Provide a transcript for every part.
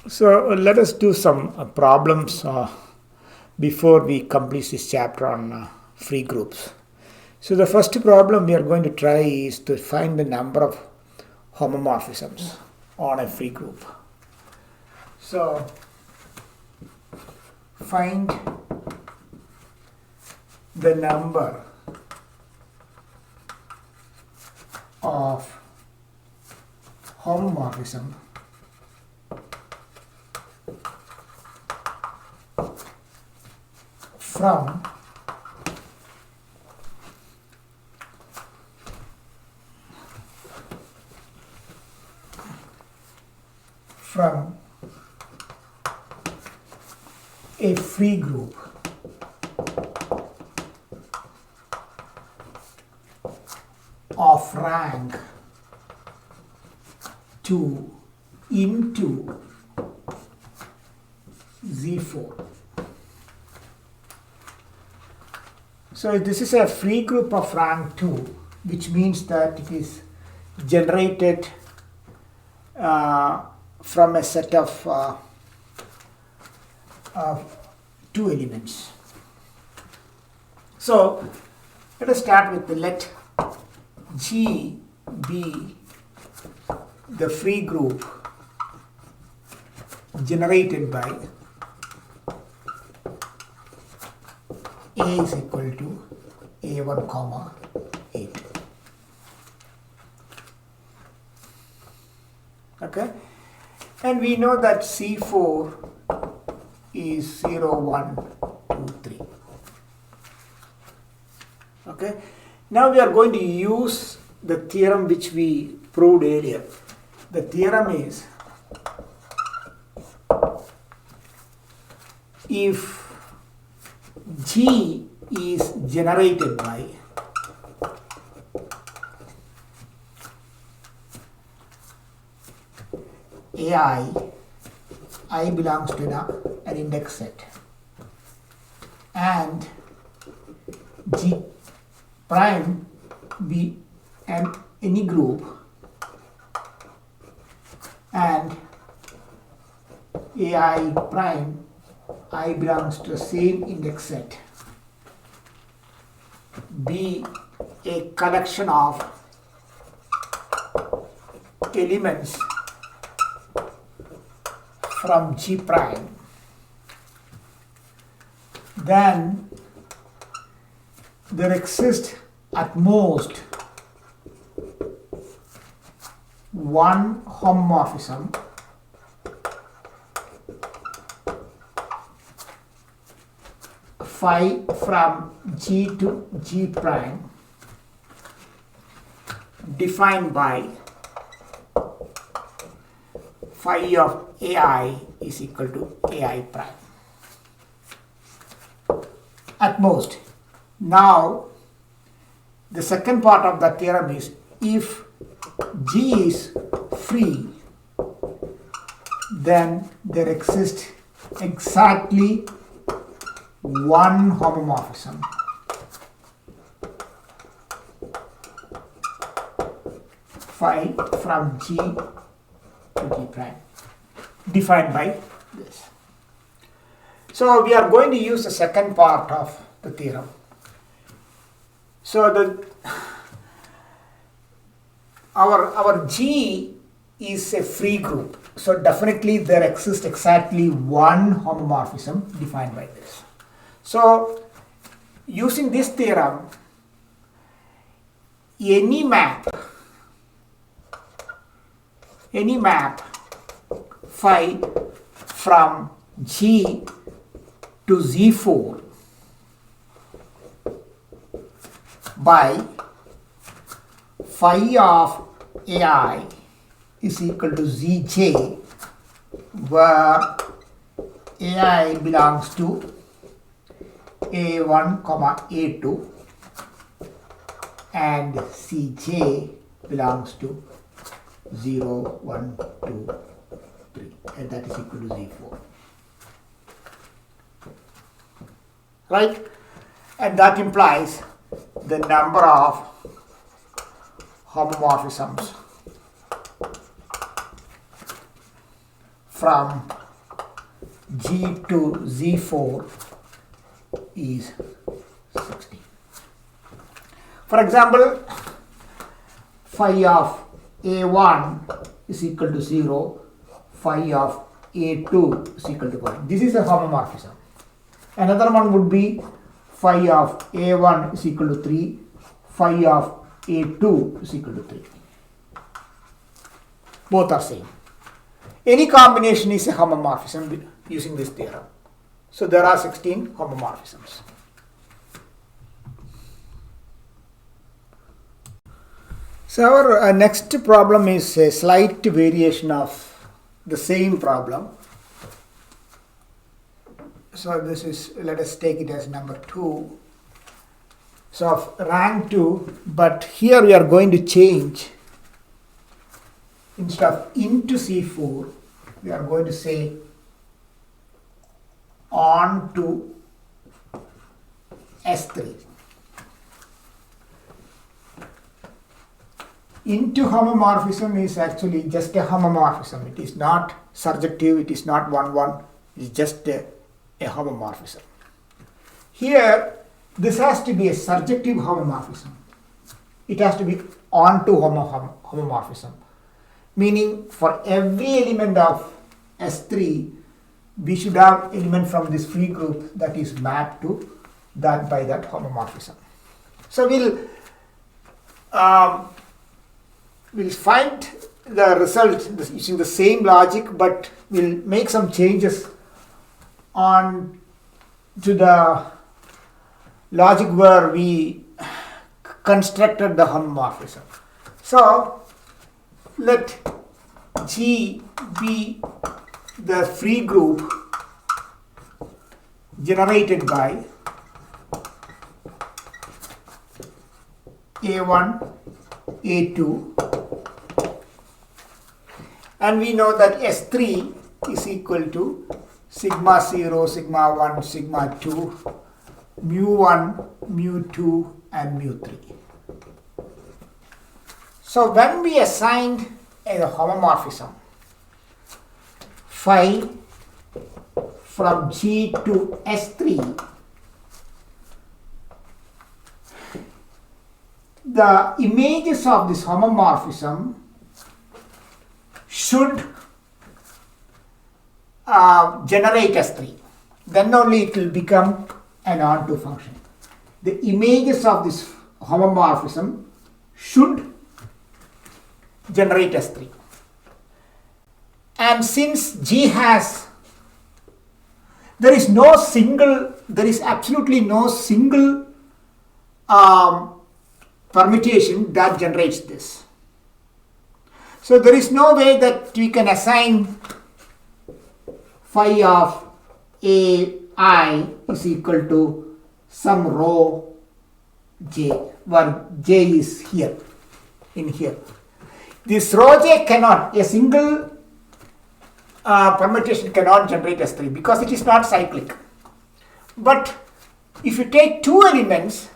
So let us do some problems before we complete this chapter on free groups. So the first problem we are going to try is to find the number of homomorphisms on a free group. So find the number of homomorphism from a free group of rank 2 into Z4. So this is a free group of rank 2, which means that it is generated from a set of 2 elements. So let us start with let G be the free group generated by A is equal to A1 comma A2. Okay, and we know that C4 is 0, 1, 2, 3. Okay, now we are going to use the theorem which we proved earlier. The theorem is if G is generated by AI, I belongs to an index set, and G prime be any group, and AI prime I belongs to the same index set, be a collection of elements from G prime, then there exists at most one homomorphism phi from G to G prime defined by phi of AI is equal to AI prime. At most. Now, the second part of the theorem is if G is free, then there exists exactly one homomorphism phi from G to G prime defined by this. So we are going to use the second part of the theorem. So our G is a free group. So definitely there exists exactly one homomorphism defined by this. So using this theorem, any map phi from G to Z4 by phi of AI is equal to Zj, where AI belongs to A1 comma A2 and Cj belongs to 0, 1, 2, 3, and that is equal to Z4. Right? And that implies the number of homomorphisms from G to Z4 is 16. For example, phi of A1 is equal to 0, phi of A2 is equal to 1. This is a homomorphism. Another one would be phi of A1 is equal to 3, phi of A2 is equal to 3. Both are same. Any combination is a homomorphism using this theorem. So there are 16 homomorphisms. So our next problem is a slight variation of the same problem. So this is, let us take it as number 2. So of rank 2, but here we are going to change, instead of into C4, we are going to say on to S3. Into homomorphism is actually just a homomorphism. It is not surjective, it is not 1-1, it is just a homomorphism. Here, this has to be a surjective homomorphism. It has to be onto homomorphism. Meaning, for every element of S3, we should have element from this free group that is mapped to that by that homomorphism. So we'll find the result using the same logic, but we'll make some changes on to the logic where we constructed the homomorphism. So let G be the free group generated by A1, A2, and we know that S3 is equal to sigma 0, sigma 1, sigma 2, mu 1, mu 2, and mu 3. So when we assigned a homomorphism phi from G to S3, the images of this homomorphism should generate S3. Then only it will become an onto function. The images of this homomorphism should generate S3. And since G has, there is absolutely no single permutation that generates this. So there is no way that we can assign phi of AI is equal to some row j, where j is here, in here. This row j cannot, a single permutation cannot generate S3 because it is not cyclic. But if you take two elements,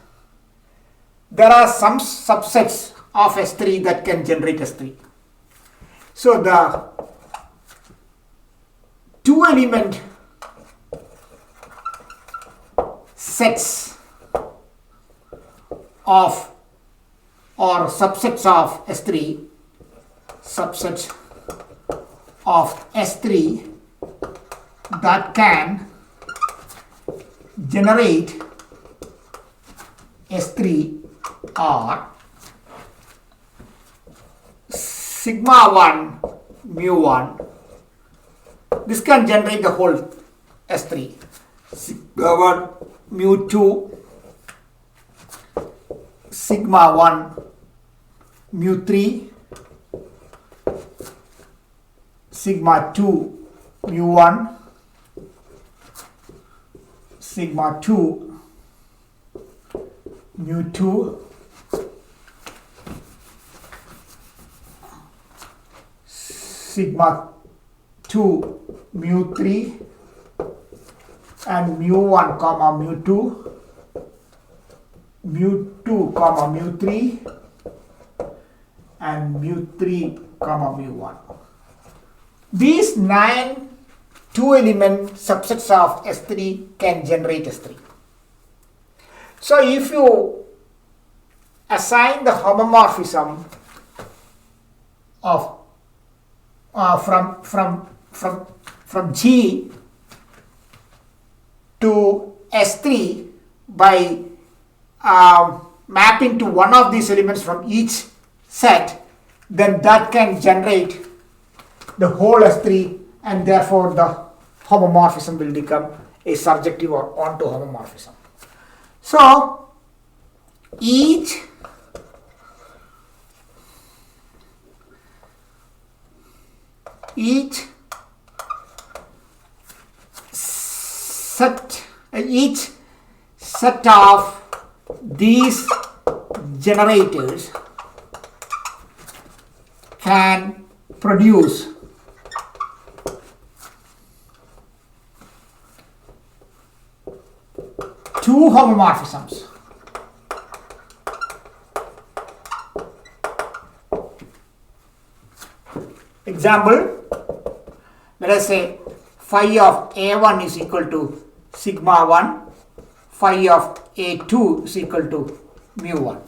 there are some subsets of S3 that can generate S3. So the two element sets of or subsets of S3, subsets of S3 that can generate S3 are sigma 1, mu 1. This can generate the whole S3. Sigma 1, mu 2, sigma 1, mu 3, sigma 2, mu 1, sigma 2, mu 2, sigma 2, mu 3, and mu 1 comma mu 2, mu 2 comma mu 3, and mu 3 comma mu 1. These 9 two element subsets of S3 can generate S3. So if you assign the homomorphism of from G to S3 by mapping to one of these elements from each set, then that can generate the whole S3, and therefore the homomorphism will become a surjective or onto homomorphism. So each set of these generators can produce two homomorphisms. Example, let us say phi of A1 is equal to sigma 1, phi of A2 is equal to mu 1.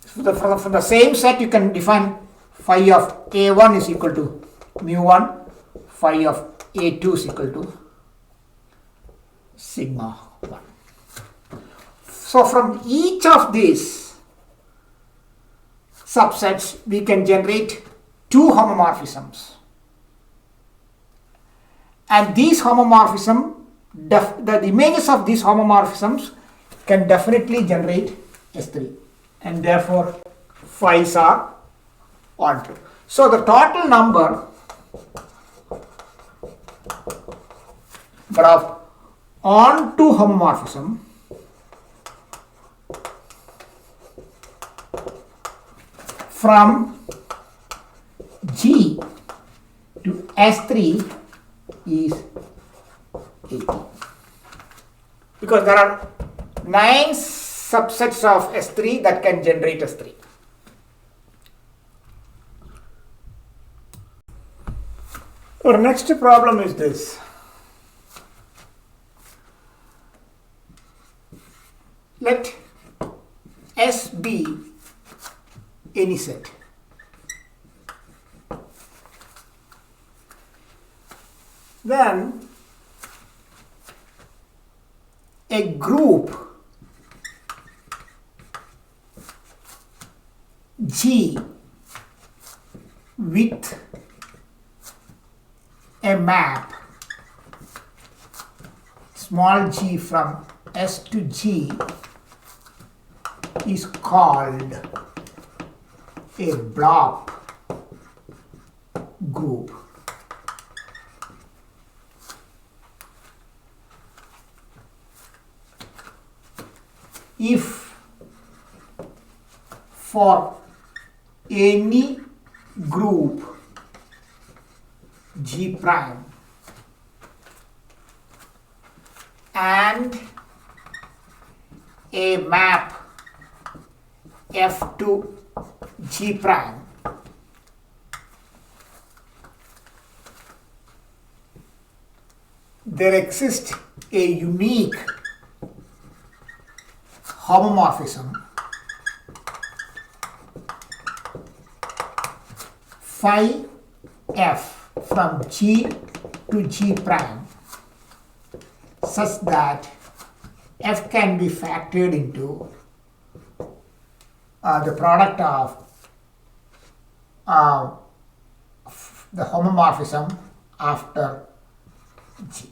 So from the same set you can define phi of A1 is equal to mu 1, phi of A2 is equal to sigma 1. So from each of these subsets we can generate two homomorphisms, and these homomorphisms, the images of these homomorphisms can definitely generate S3, and therefore phi's are onto. So the total number of onto homomorphism from G to S3 is 80, because there are 9 subsets of S3 that can generate S3. Our next problem is this. Let S be any set. Then a group G with a map small g from S to G is called a blob group. If for any group G prime and a map F to G prime, there exists a unique homomorphism phi f from G to G prime such that f can be factored into the product of the homomorphism after G.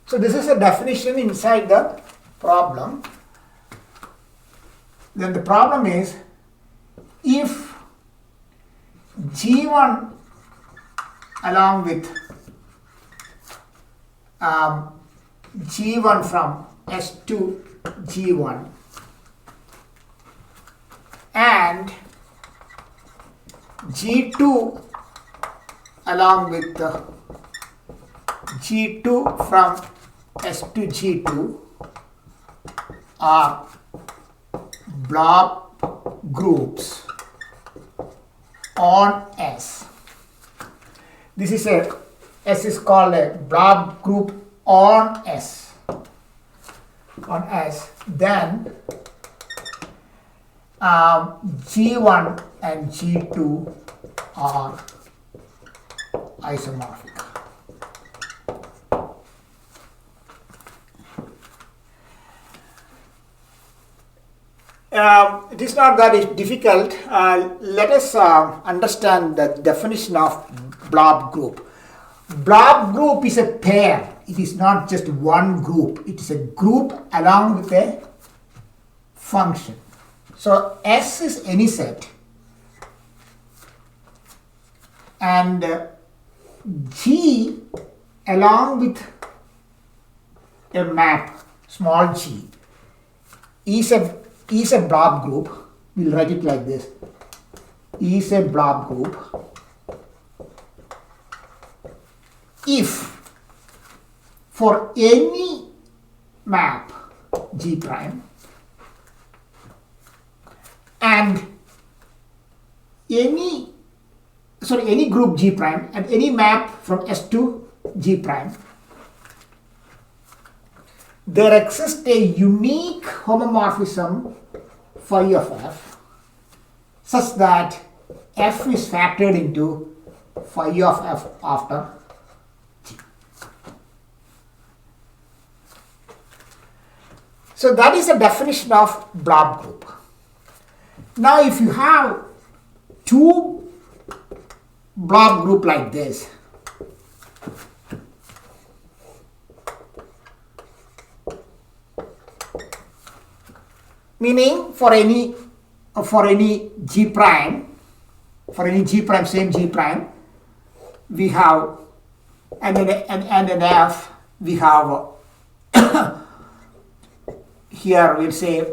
So this is a definition inside the problem. Then the problem is, if G1 along with G1 from S to G1 and G2 along with G2 from S to G2 are blob groups on S, This is a S is called a blob group on S. On S, then G1 and G2 are isomorphic. It is not that difficult. Let us understand the definition of blob group. Blob group is a pair. It is not just one group. It is a group along with a function. So S is any set, and G along with a map small g is a blob group. We'll write it like this: is a blob group if for any map G prime and any group G prime and any map from S to G prime, there exists a unique homomorphism phi of F such that F is factored into phi of F after G. So that is the definition of blob group. Now if you have two blob group like this, meaning for any G prime, same G prime, we have and an F, we have here we'll say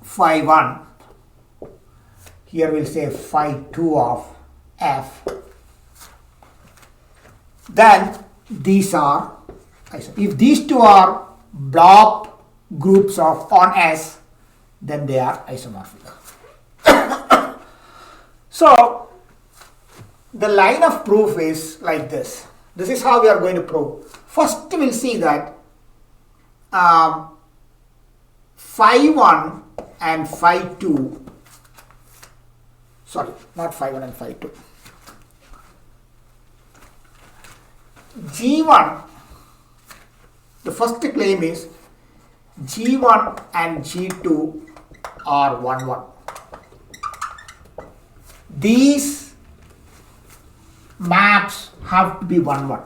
phi 1, here we'll say phi 2 of F. Then these are, if these two are blob groups of on S, then they are isomorphic. So the line of proof is like this. This is how we are going to prove. First we'll see that phi 1 and phi 2, sorry, not phi 1 and phi 2. G1, the first claim is G1 and G2 are 1, 1. These maps have to be 1, 1.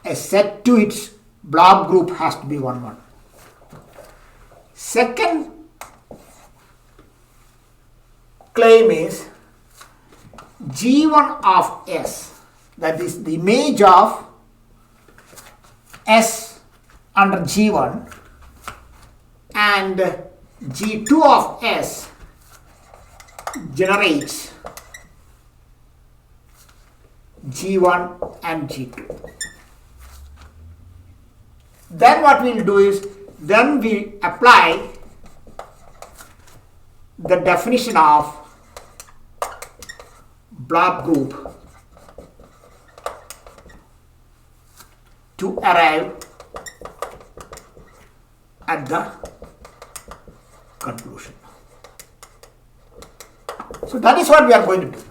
A set to its blob group has to be 1, 1. Second claim is G1 of S, that is the image of S under G1, and G2 of S generates G1 and G2. Then what we'll do is, then we apply the definition of blob group to arrive at the conclusion. So that is what we are going to do.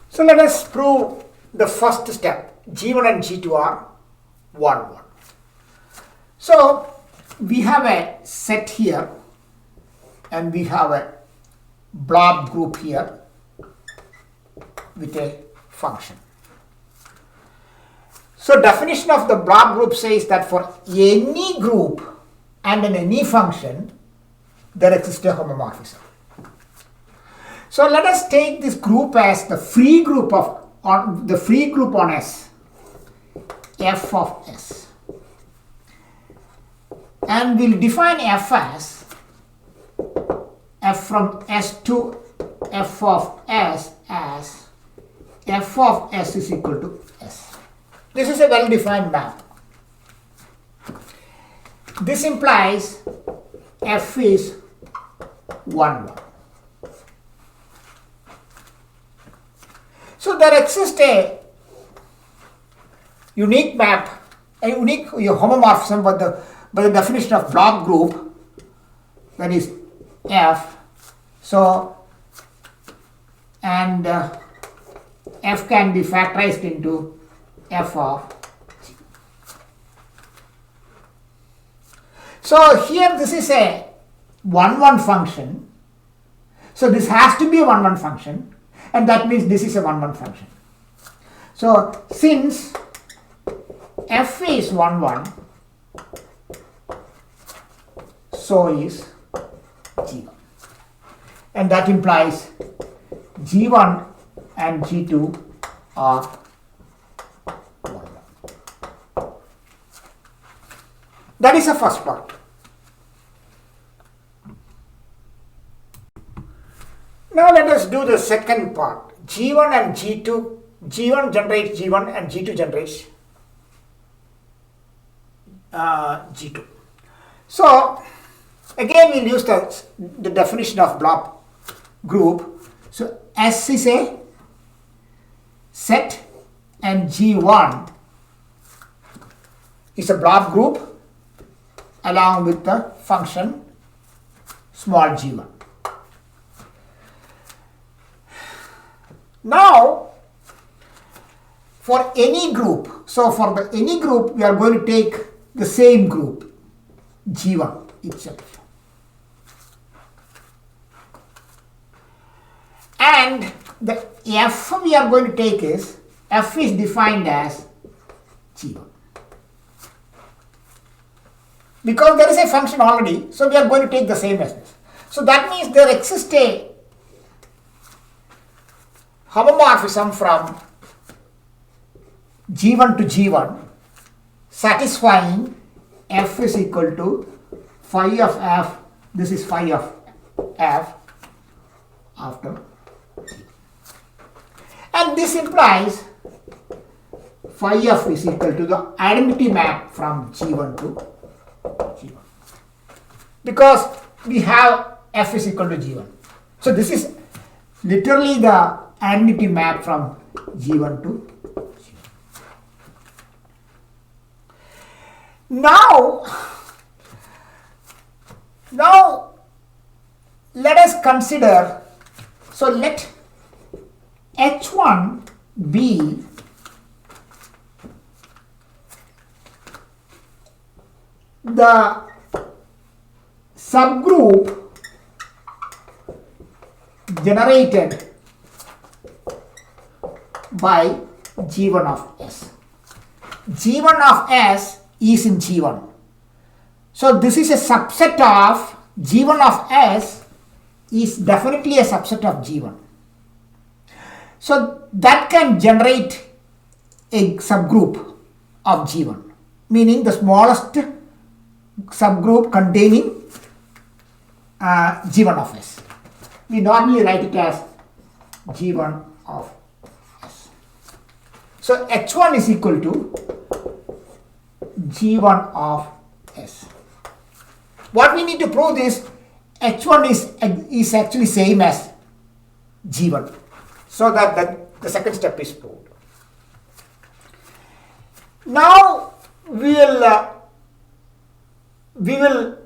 So let us prove the first step. G1 and G2 are 1, 1. So we have a set here and we have a blob group here with a function. So definition of the blob group says that for any group and in any function, there exists a homomorphism. So let us take this group as the free group on S, F of S, and we'll define F as F from S to F of S as F of S is equal to S. This is a well-defined map. This implies F is 1, 1. there exists a unique map, a unique homomorphism by the definition of Blob group, that is F. So, and F can be factorized into F of G. So here this is a 1-1 function. So this has to be a 1-1 function, and that means this is a 1-1 function. So since F is 1-1, so is G1. And that implies G1 and G2 are 1-1. That is the first part. Now let us do the second part. G1 and G2. G1 generates G1 and G2 generates G2. So again we'll use the definition of Blob group. So S is a set and G1 is a Blob group along with the function small g1. Now for any group, so for any group we are going to take the same group G1 itself, and the F we are going to take is F is defined as G1 because there is a function already, so we are going to take the same as this. So that means there exists a homomorphism from G1 to G1 satisfying F is equal to phi of F, this is phi of F after G. And this implies phi of is equal to the identity map from G1 to G1 because we have F is equal to G1. So this is literally the identity map from G1 to G1. Now let us consider, so let H1 be the subgroup generated by G1 of S. G1 of S is in G1. So this is a subset of G1 of S is definitely a subset of G1. So that can generate a subgroup of G1, meaning the smallest subgroup containing G1 of S. We normally write it as G1 of S. So H1 is equal to G1 of S. What we need to prove is H1 is actually same as G1. So that the second step is proved. Now we will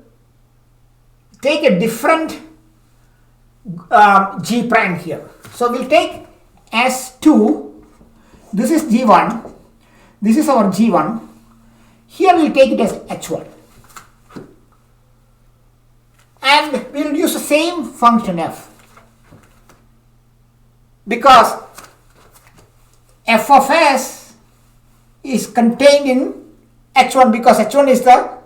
take a different G prime here. So we'll take S2, this is G1, this is our G1, here we'll take it as H1. And we'll use the same function F because F of S is contained in H1 because H1 is the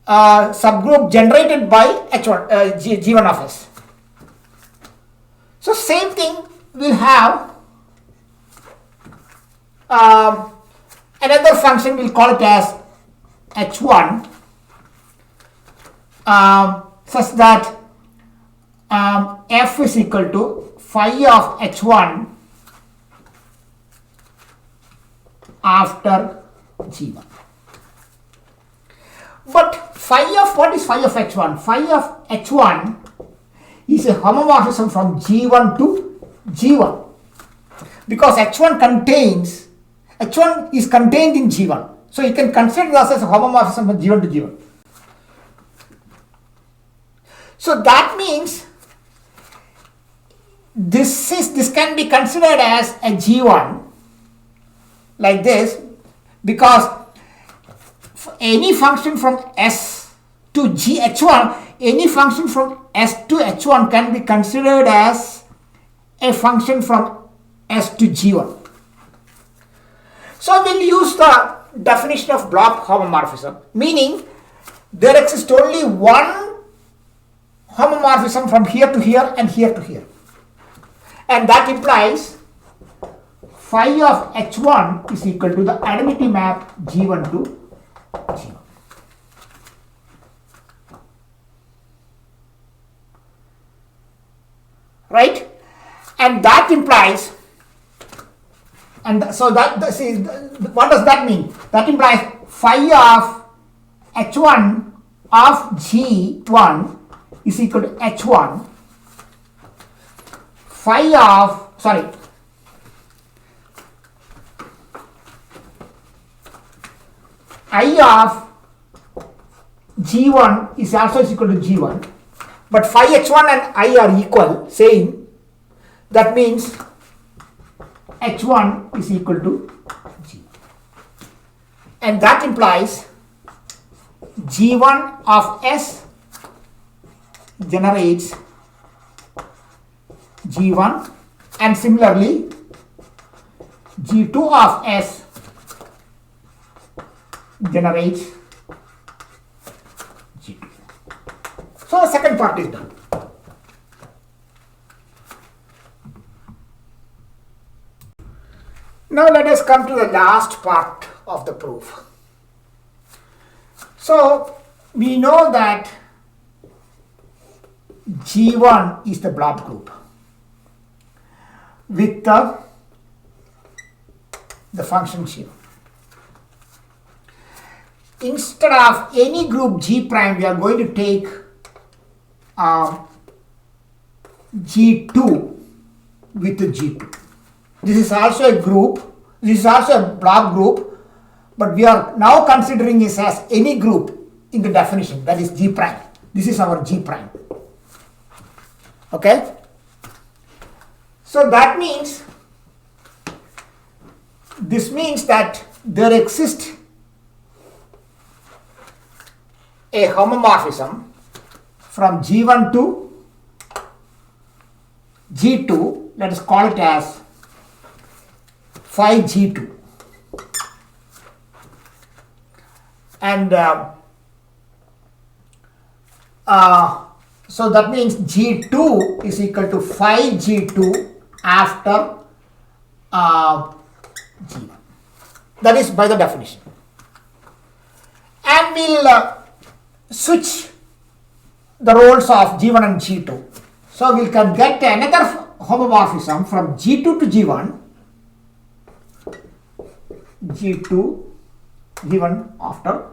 subgroup generated by H1, G1 of S. So same thing we'll have another function, we'll call it as H1 such that F is equal to phi of H1 after G1. But what is phi of H1? Phi of H1 is a homomorphism from G1 to G1. because H1 is contained in G1. So you can consider this as a homomorphism from G1 to G1. So that means this can be considered as a G1 like this, because any function from S to H1, any function from S to H1 can be considered as a function from S to G1. So we'll use the definition of blob homomorphism, meaning there exists only one homomorphism from here to here and here to here. And that implies phi of H1 is equal to the identity map G1 to G1. Right? And that implies, and so what does that mean? That implies phi of H1 of G1 is equal to H1 phi of, I of G1 is also equal to G1, but phi H1 and I are equal, same. That means H1 is equal to G1. And that implies G1 of S generates G1, and similarly G2 of S generates G2. So the second part is done. Now let us come to the last part of the proof. So we know that G1 is the blob group with the function G1. Instead of any group G prime, we are going to take G2 with the G2. This is also a group, this is also a blob group, but we are now considering this as any group in the definition, that is G prime. This is our G prime. Okay? So that means, this means that there exists a homomorphism from G1 to G2, let us call it as phi G2. And so that means G2 is equal to phi G2 after G1. That is by the definition. And we'll switch the roles of G1 and G2. So we can get another homomorphism from G2 to G1, G2, G1 after.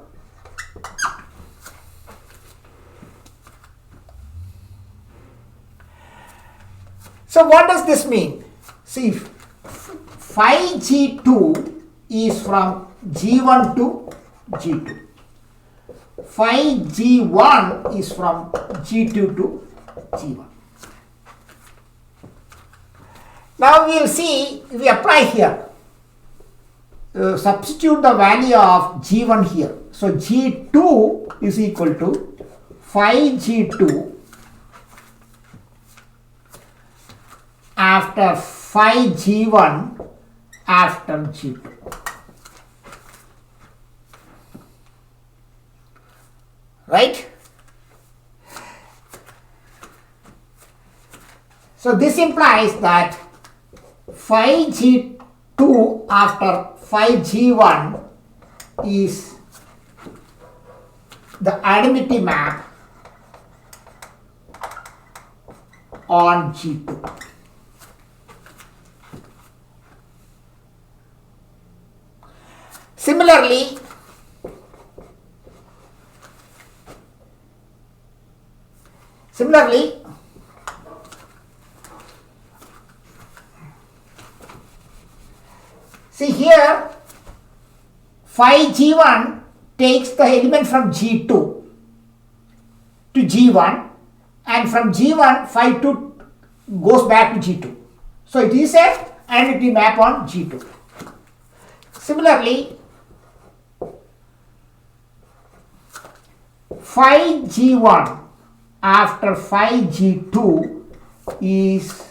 So what does this mean? See, phi G2 is from G1 to G2. Phi G1 is from G2 to G1. Now we will see, if we apply here, substitute the value of G1 here. So G2 is equal to phi G2 after phi G1 after G2. Right? So this implies that phi G2 after phi G1 is the identity map on G2. Similarly, See here, phi G1 takes the element from G2 to G1, and from G1 phi 2 goes back to G2. So it is an identity map on G2. Similarly, phi G1 after phi G2 is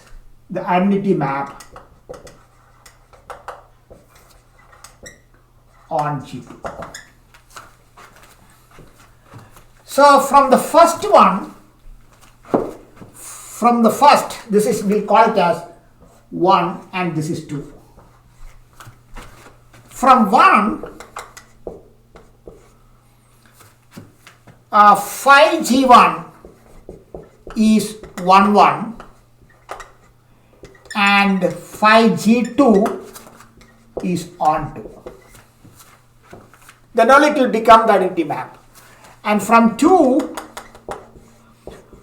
the identity map on G2. So from the first one, this is, we'll call it as 1 and this is 2. From 1, phi G1 is 1, 1 and phi G2 is on 2. Then only it will become the identity map. And from 2,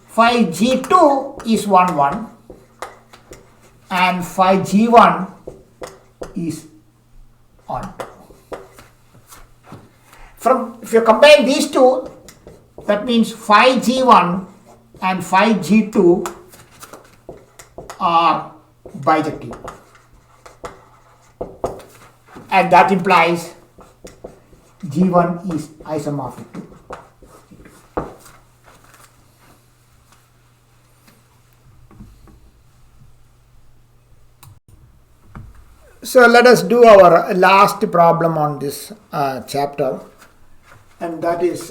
phi G2 is 1, 1 and phi G1 is on 2. If you combine these two, that means phi G1 and phi G2 are bijective. And that implies G1 is isomorphic to. So let us do our last problem on this chapter, and that is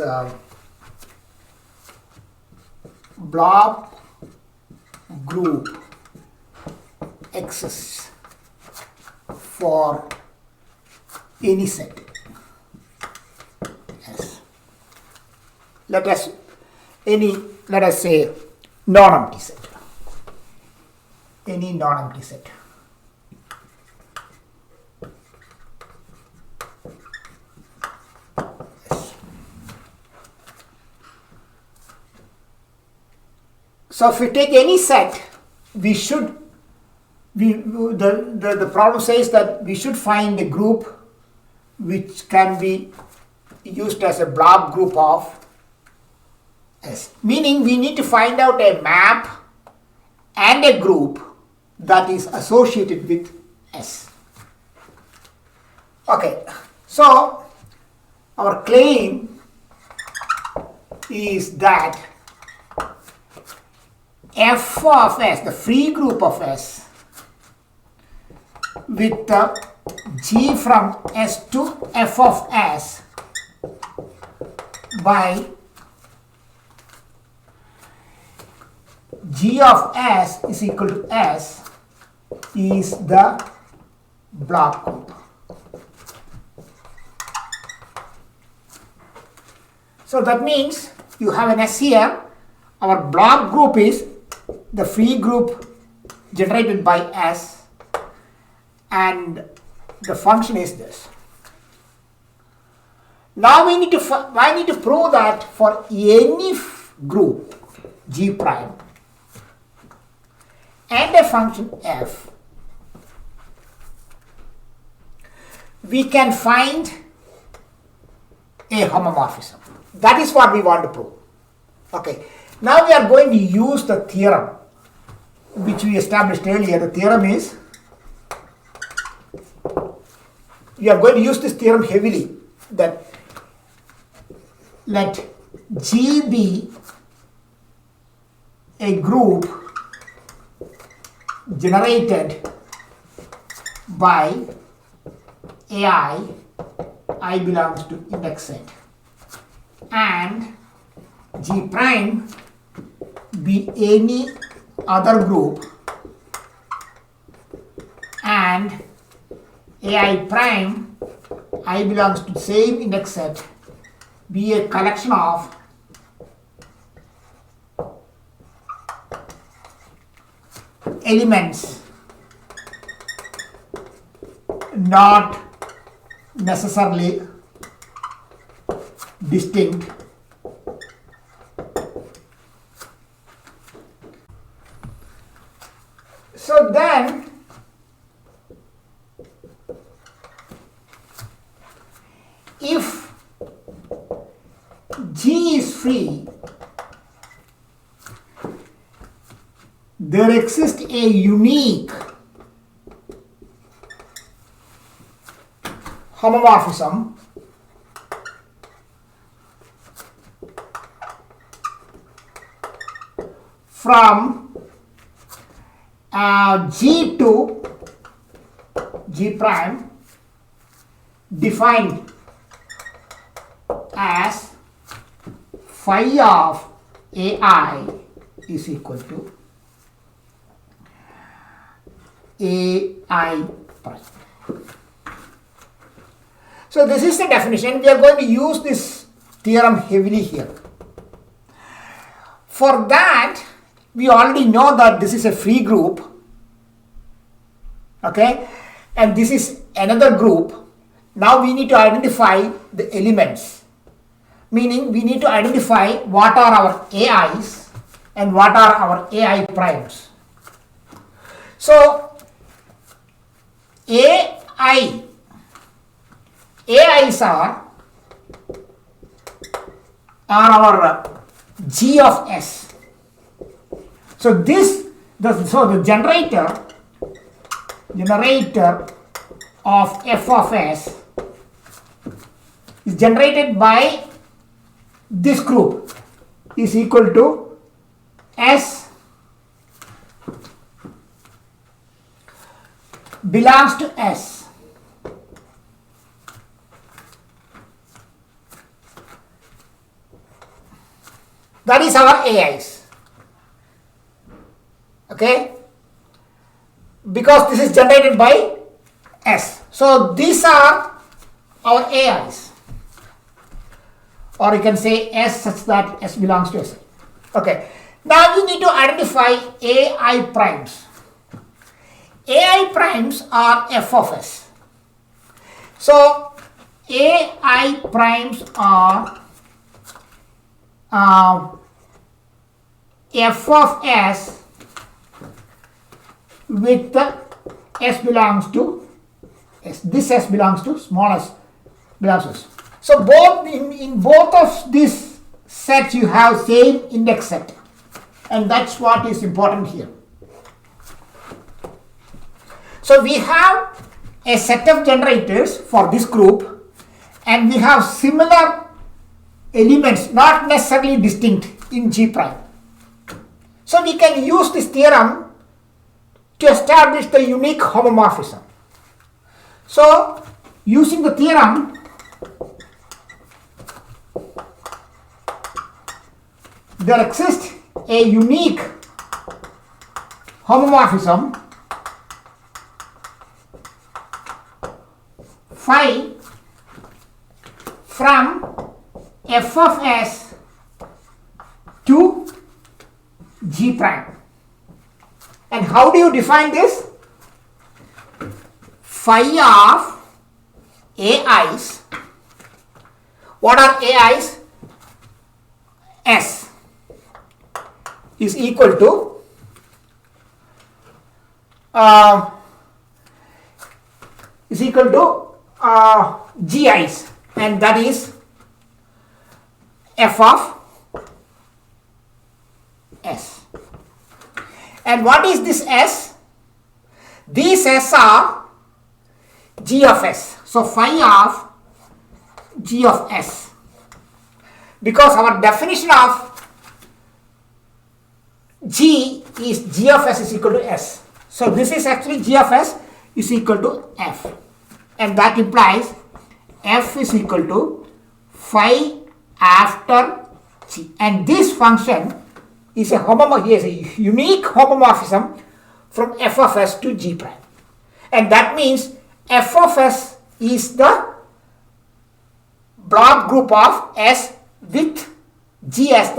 blob group exists for any set. Yes. Let us say non-empty set. Any non-empty set. So if we take any set, the problem says that we should find a group which can be used as a blob group of S. Meaning we need to find out a map and a group that is associated with S. Okay, so our claim is that F of S, the free group of S, with G from S to F of S by G of S is equal to S is the blob group. So that means you have an S here. Our blob group is the free group generated by S, and the function is this. Now I need to prove that for any group G prime and a function F, we can find a homomorphism. That is what we want to prove. Okay. Now we are going to use the theorem which we established earlier. The theorem is, we are going to use this theorem heavily, that let G be a group generated by AI, I belongs to index set, and G prime be any other group, and AI prime, I belongs to the same index set, be a collection of elements not necessarily distinct. So then free, there exists a unique homomorphism from G to G prime defined as phi of AI is equal to AI prime. So this is the definition. We are going to use this theorem heavily here. For that, we already know that this is a free group, okay, and this is another group. Now we need to identify the elements, meaning we need to identify what are our AIs and what are our AI primes. So AIs are our G of S. So the generator of f of s is generated by this group is equal to S belongs to S. That is our AIs. Okay, because this is generated by S. So these are our AIs, or you can say S such that S belongs to S. Okay, now we need to identify AI primes. AI primes are f of s. So AI primes are f of s with the s belongs to s. This s belongs to small s belongs to s. So both in both of these sets you have same index set, and that's what is important here. So we have a set of generators for this group, and we have similar elements, not necessarily distinct, in G prime. So we can use this theorem to establish the unique homomorphism. So using the theorem, there exists a unique homomorphism phi from f of s to G prime. And how do you define this? Phi of AIs. What are AIs? S is equal to GIs, and that is f of s. And what is this s? These s are G of s. So phi of G of s, because our definition of G is G of s is equal to s. So this is actually G of s is equal to f, and that implies f is equal to phi after G, and this function is a unique homomorphism from f of s to G prime, and that means f of s is the Blob group of s with G as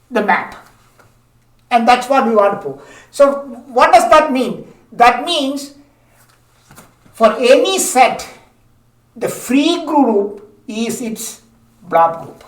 the map, and that's what we want to prove. So what does that mean? That means for any set, the free group is its Blob group.